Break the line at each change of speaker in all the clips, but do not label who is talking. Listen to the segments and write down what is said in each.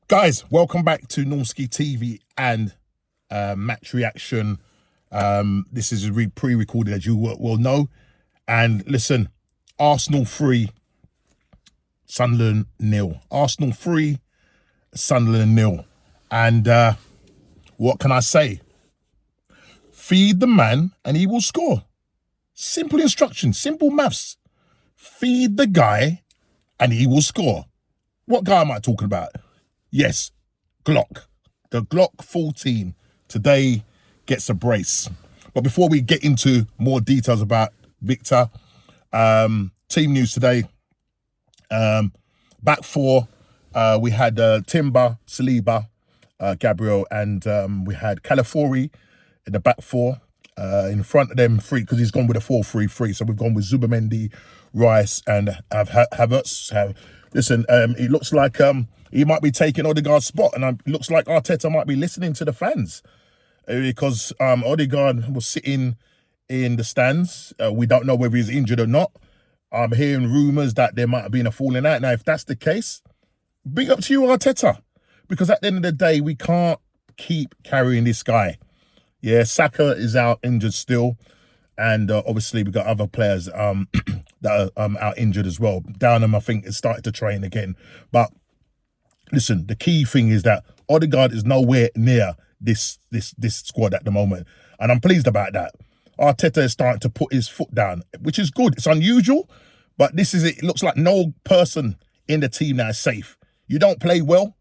Guys, welcome back to Normski TV and match reaction. This is pre-recorded, as you will know. And listen, Arsenal 3, Sunderland 0. Arsenal 3, Sunderland 0. And what can I say? Feed the man and he will score. Simple instructions, simple maths. Feed the guy and he will score. What guy am I talking about? Yes, Glock. The Glock 14 today gets a brace. But before we get into more details about Victor, team news today. Back four, we had Timber, Saliba, Gabriel, and we had Calafiori in the back four. In front of them three, because he's gone with a 4-3-3. So we've gone with Zubamendi, Rice, and Havertz. Listen, it looks like he might be taking Odegaard's spot, and it looks like Arteta might be listening to the fans because Odegaard was sitting in the stands. We don't know whether he's injured or not. I'm hearing rumours that there might have been a falling out. Now, if that's the case, big up to you, Arteta, because at the end of the day, we can't keep carrying this guy. Yeah, Saka is out injured still, and obviously we've got other players that are out injured as well. Downham, I think, has started to train again. But listen, the key thing is that Odegaard is nowhere near this squad at the moment, and I'm pleased about that. Arteta is starting to put his foot down, which is good. It's unusual, but this is it. It looks like no person in the team now is safe. You don't play well,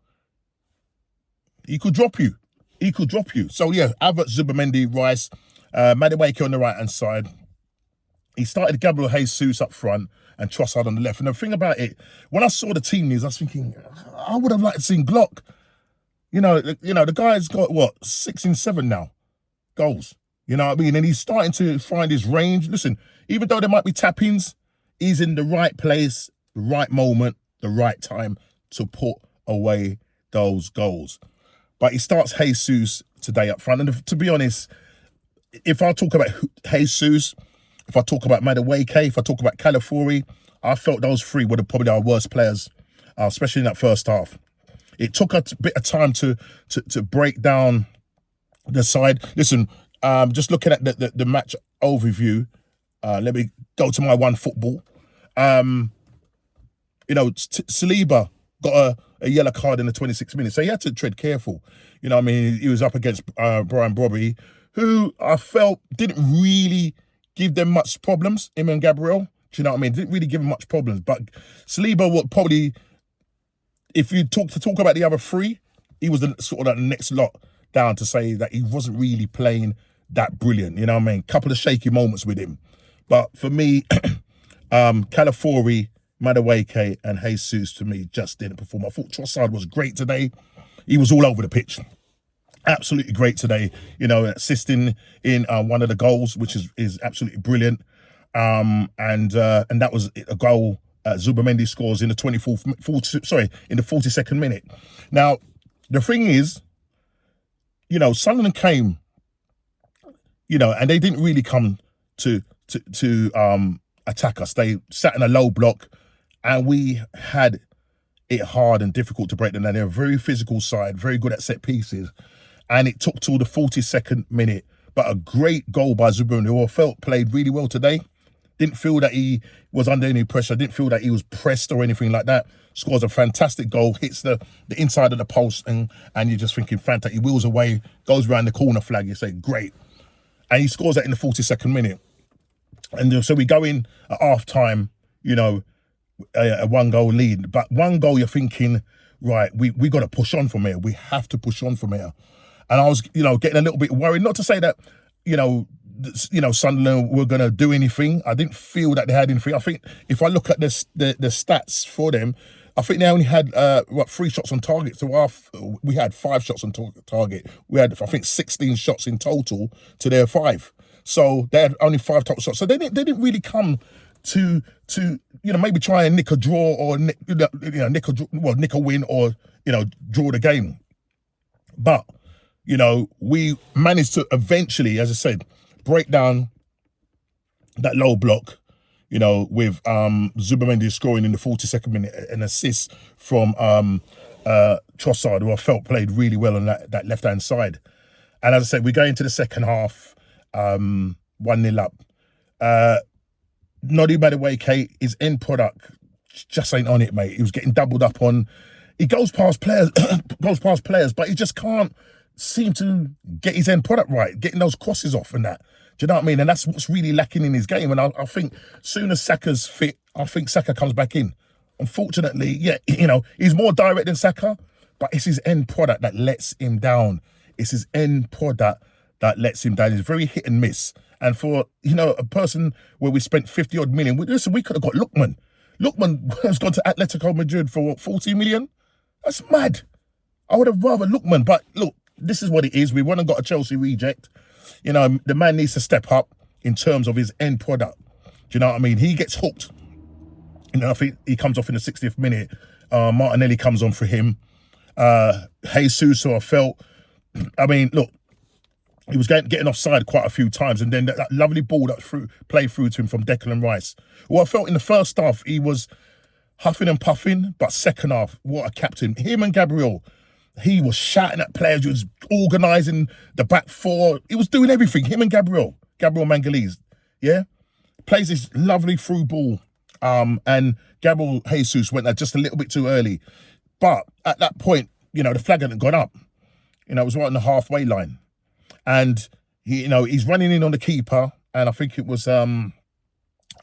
he could drop you. He could drop you. So yeah, Havertz, Zubamendi, Rice, Madueke on the right hand side. He started Gabriel Jesus up front and Trossard on the left. And the thing about it, when I saw the team news, I was thinking, I would have liked to see Glock. You know, the guy's got what, 6 and 7 now goals. You know what I mean? And he's starting to find his range. Listen, even though there might be tap-ins, he's in the right place, the right moment, the right time to put away those goals. But he starts Jesus today up front. And to be honest, if I talk about Jesus, if I talk about Madueke, if I talk about Calafiori, I felt those three were probably our worst players, especially in that first half. It took a bit of time to break down the side. Listen, just looking at the match overview, let me go to my one football. Saliba got a yellow card in the 26th minute, so he had to tread careful. You know what I mean? He was up against Brian Brobby, who I felt didn't really give them much problems, him and Gabriel. Do you know what I mean? Didn't really give him much problems. But Saliba would probably, if you talk about the other three, he was sort of the next lot down to say that he wasn't really playing that brilliant. You know what I mean? Couple of shaky moments with him. But for me, Calafiori, Madueke and Jesus, to me, just didn't perform. I thought Trossard was great today. He was all over the pitch. Absolutely great today. You know, assisting in one of the goals, which is absolutely brilliant. And that was a goal Zubamendi scores in the 42nd minute. Now, the thing is, you know, Sunderland came, you know, and they didn't really come to attack us. They sat in a low block, and we had it hard and difficult to break them down. They're a very physical side, very good at set pieces. And it took till the 42nd minute. But a great goal by Zubamendi, who I felt played really well today. Didn't feel that he was under any pressure. Didn't feel that he was pressed or anything like that. Scores a fantastic goal, hits the inside of the post, and you're just thinking, fantastic. He wheels away, goes around the corner flag. You say, great. And he scores that in the 42nd minute. And so we go in at half-time, you know, a one-goal lead. But one goal, you're thinking, right, we got to push on from here. We have to push on from here. And I was, you know, getting a little bit worried. Not to say that, you know, Sunderland were going to do anything. I didn't feel that they had anything. I think if I look at the stats for them, I think they only had 3 shots on target. So we had 5 shots on target. We had, I think, 16 shots in total to their 5. So they had only 5 total shots. So they didn't really come to maybe try and nick a draw or nick a win or draw the game. But we managed to eventually, as I said, break down that low block. With Zubamendi scoring in the 42nd minute, an assist from Trossard, who I felt played really well on that left-hand side. And as I said, we go into the second half, 1-0 up. Noddy, by the way, Kate, his end product just ain't on it, mate. He was getting doubled up on. He goes past players, but he just can't seem to get his end product right, getting those crosses off and that. Do you know what I mean? And that's what's really lacking in his game. And I think soon as Saka's fit, I think Saka comes back in. Unfortunately, yeah, he's more direct than Saka, but it's his end product that lets him down. It's his end product that lets him down. It's very hit and miss. And for, a person where we spent 50 odd million, we could have got Lookman. Lookman has gone to Atletico Madrid for what, 40 million? That's mad. I would have rather Lookman, but look, this is what it is. We went and got a Chelsea reject. The man needs to step up in terms of his end product. Do you know what I mean? He gets hooked. I think he comes off in the 60th minute. Martinelli comes on for him. Jesus, who I felt, look, he was getting offside quite a few times, and then that lovely ball that played through to him from Declan Rice. Well, I felt in the first half he was huffing and puffing, but second half, what a captain. Him and Gabriel, he was shouting at players. He was organising the back four. He was doing everything. Him and Gabriel Mangaliz, yeah, plays this lovely through ball. And Gabriel Jesus went there just a little bit too early, but at that point, the flag hadn't gone up. It was right on the halfway line, and he's running in on the keeper, and I think it was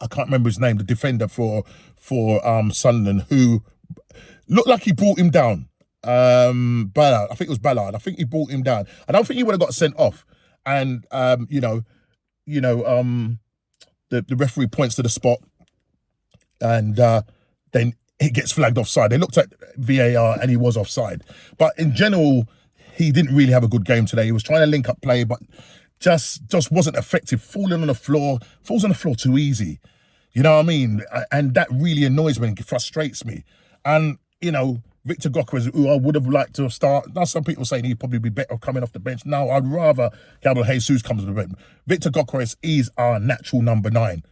I can't remember his name, the defender for Sunderland, who looked like he brought him down. Ballard, I think it was Ballard. I think he brought him down. I don't think he would have got sent off. And the referee points to the spot, and then it gets flagged offside. They looked at VAR and he was offside. But in general, he didn't really have a good game today. He was trying to link up play, but just wasn't effective. Falls on the floor too easy. You know what I mean? And that really annoys me and frustrates me. And, Victor Gokras, who I would have liked to have started. Now, some people saying he'd probably be better coming off the bench. No, I'd rather Gabriel Jesus comes to the bench. Victor Gokras is our natural number 9.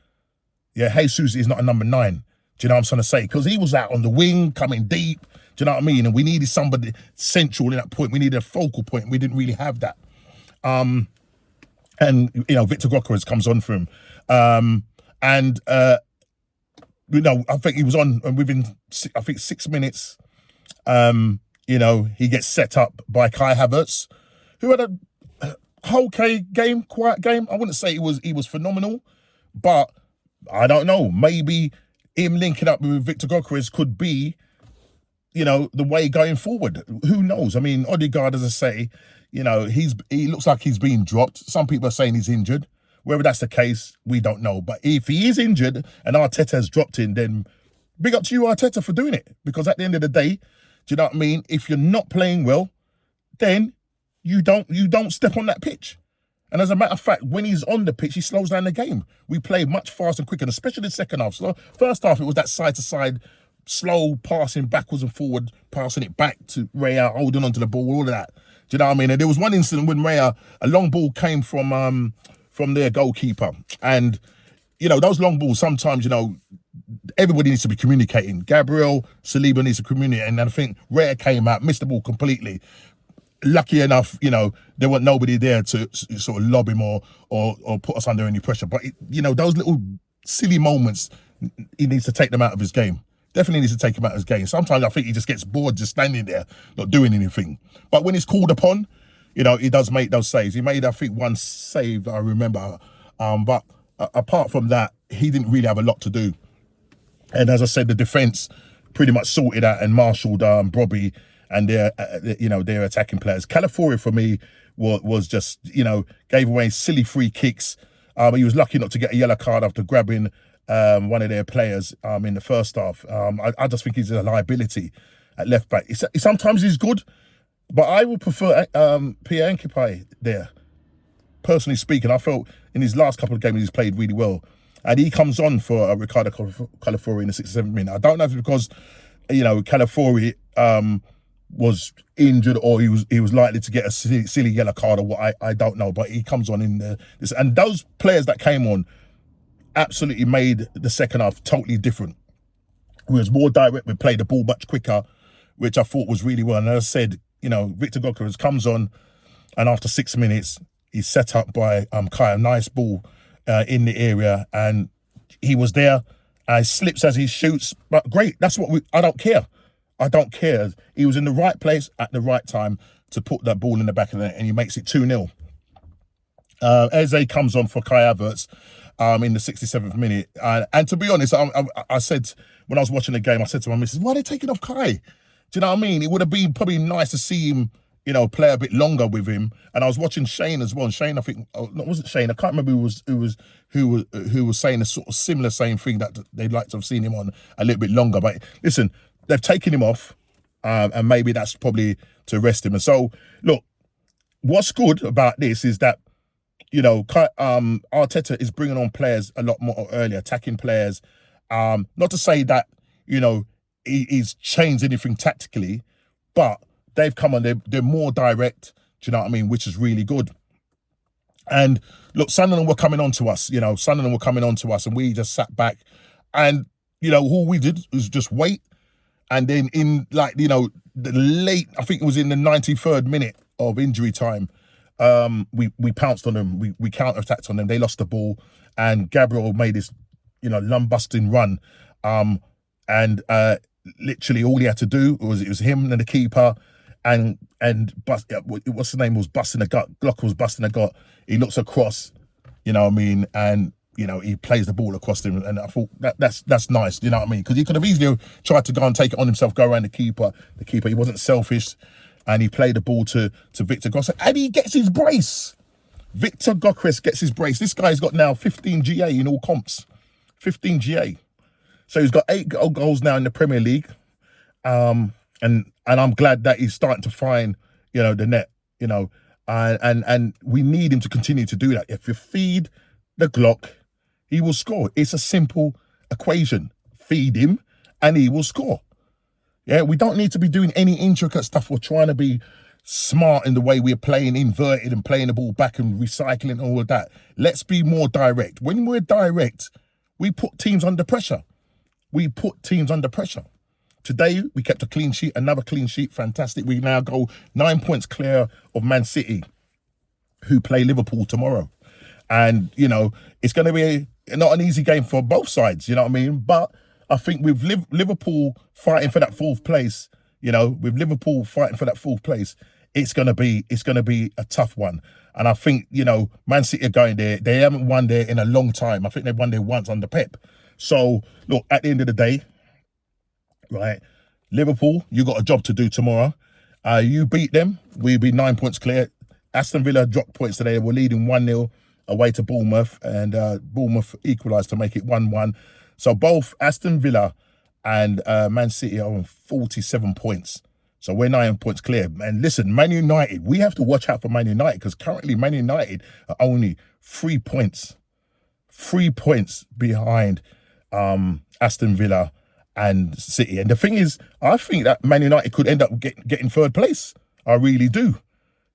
Yeah, Jesus is not a number 9. Do you know what I'm trying to say? Because he was out on the wing, coming deep. Do you know what I mean? And we needed somebody central in that point. We needed a focal point. We didn't really have that. And Victor Gokras comes on for him. I think he was on within, 6 minutes. He gets set up by Kai Havertz, who had a okay game, quiet game. I wouldn't say he was phenomenal, but I don't know. Maybe him linking up with Victor Gokras could be, the way going forward. Who knows? I mean, Odegaard, as I say, he looks like he's been dropped. Some people are saying he's injured. Whether that's the case, we don't know. But if he is injured and Arteta has dropped in, then big up to you, Arteta, for doing it. Because at the end of the day, do you know what I mean? If you're not playing well, then you don't step on that pitch. And as a matter of fact, when he's on the pitch, he slows down the game. We play much faster and quicker, and especially the second half. So first half, it was that side-to-side, slow passing backwards and forward, passing it back to Raya, holding onto the ball, all of that. Do you know what I mean? And there was one incident when Raya, a long ball came from their goalkeeper. And, those long balls, sometimes, everybody needs to be communicating. Gabriel, Saliba needs to communicate. And I think Raya came out, missed the ball completely. Lucky enough, there wasn't nobody there to sort of lob him or put us under any pressure. But, those little silly moments, he needs to take them out of his game. Definitely needs to take him out of his game. Sometimes I think he just gets bored just standing there, not doing anything. But when he's called upon, he does make those saves. He made, I think, one save, I remember. But apart from that, he didn't really have a lot to do. And as I said, the defence pretty much sorted out and marshalled Brobby and their attacking players. Calafiori, for me, was just, gave away silly free kicks. He was lucky not to get a yellow card after grabbing one of their players in the first half. I just think he's a liability at left back. Sometimes he's good, but I would prefer Pierre Nkipai there. Personally speaking, I felt in his last couple of games he's played really well. And he comes on for Ricardo Calafiori in the 67th minute. I don't know if it's because, Calafiori was injured or he was likely to get a silly yellow card or what, I don't know. But he comes on in this. And those players that came on absolutely made the second half totally different. We was more direct, we played the ball much quicker. which I thought was really well. And as I said, Victor Gokras comes on, and after 6 minutes, he's set up by Kai, a nice ball in the area, and he was there. Slips as he shoots, but great. That's what I don't care. I don't care. He was in the right place at the right time to put that ball in the back of the net, and he makes it 2-0. Eze comes on for Kai Havertz in the 67th minute. And to be honest, I said, when I was watching the game, I said to my missus, why are they taking off Kai? Do you know what I mean? It would have been probably nice to see him, play a bit longer with him. And I was watching Shane as well. And Shane, I think, it wasn't Shane. I can't remember who was saying a sort of similar same thing, that they'd like to have seen him on a little bit longer. But listen, they've taken him off, and maybe that's probably to rest him. And so, look, what's good about this is that, Arteta is bringing on players a lot more early, attacking players. Not to say that, he's changed anything tactically, but they've come on, they're more direct, do you know what I mean, which is really good. And look, Sunderland were coming on to us, and we just sat back, and, all we did was just wait. And then in the late, I think it was in the 93rd minute of injury time, we pounced on them, we counter-attacked on them, they lost the ball, and Gabriel made this, lung-busting run. And literally all he had to do was him and the keeper, and what's the name, was busting the gut. Glock was busting the gut. He looks across, and he plays the ball across him, and I thought that's nice, you know what I mean? Because he could have easily tried to go and take it on himself, go around the keeper. He wasn't selfish, and he played the ball to Victor Gokras, and he gets his brace. Victor Gokras gets his brace. This guy's got now 15 GA in all comps, 15 GA. So he's got 8 goals now in the Premier League, and I'm glad that he's starting to find, the net, and we need him to continue to do that. If you feed the Glock, he will score. It's a simple equation. Feed him, and he will score. Yeah, we don't need to be doing any intricate stuff. We're trying to be smart in the way we're playing inverted and playing the ball back and recycling and all of that. Let's be more direct. When we're direct, we put teams under pressure. Today, we kept a clean sheet, another clean sheet, fantastic. We now go 9 points clear of Man City, who play Liverpool tomorrow. And, it's going to be not an easy game for both sides, you know what I mean? But I think with Liverpool fighting for that fourth place, it's going to be a tough one. And I think, Man City are going there. They haven't won there in a long time. I think they've won there once under Pep. So, look, at the end of the day, right, Liverpool, you got a job to do tomorrow. You beat them, we'll be 9 points clear. Aston Villa dropped points today. We're leading 1-0 away to Bournemouth, and Bournemouth equalised to make it 1-1. So both Aston Villa and Man City are on 47 points. So we're 9 points clear. And listen, Man United, we have to watch out for Man United, because currently Man United are only 3 points. 3 points behind Aston Villa and City. And the thing is, I think that Man United could end up getting third place. I really do.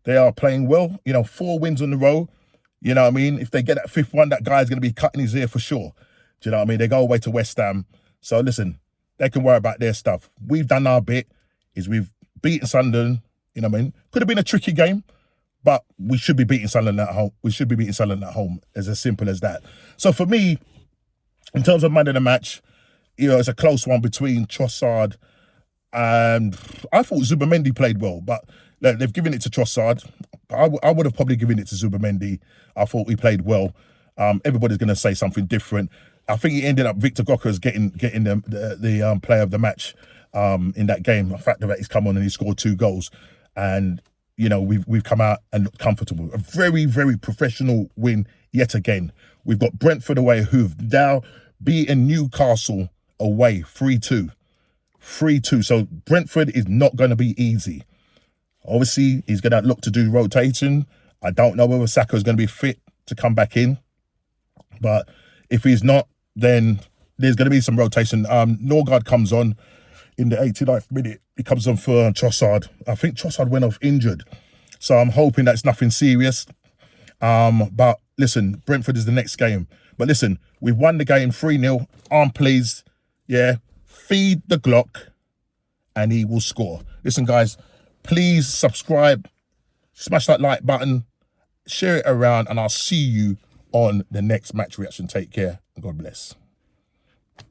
They are playing well. 4 wins in a row. You know what I mean? If they get that 5th one, that guy's going to be cutting his ear for sure. Do you know what I mean? They go away to West Ham. So listen, they can worry about their stuff. We've done our bit. We've beaten Sunderland. You know what I mean? Could have been a tricky game, but we should be beating Sunderland at home. It's as simple as that. So for me, in terms of man of the match, it's a close one between Trossard and I thought Zubamendi played well, but they've given it to Trossard. I would have probably given it to Zubamendi. I thought he played well. Everybody's going to say something different. I think it ended up Victor Gokras getting the player of the match in that game. The fact that he's come on and he scored 2 goals, and we've come out and looked comfortable. A very, very professional win yet again. We've got Brentford away, who've now beaten Newcastle away 3-2. 3-2. So Brentford is not going to be easy. Obviously, he's going to look to do rotation. I don't know whether Saka is going to be fit to come back in. But if he's not, then there's going to be some rotation. Norgard comes on in the 89th minute. He comes on for Trossard. I think Trossard went off injured. So I'm hoping that's nothing serious. But listen, Brentford is the next game. But listen, we've won the game 3-0. I'm pleased. Yeah. Feed the Glock. and he will score. Listen, guys, please subscribe, smash that like button, share it around, and I'll see you on the next match reaction. Take care and God bless.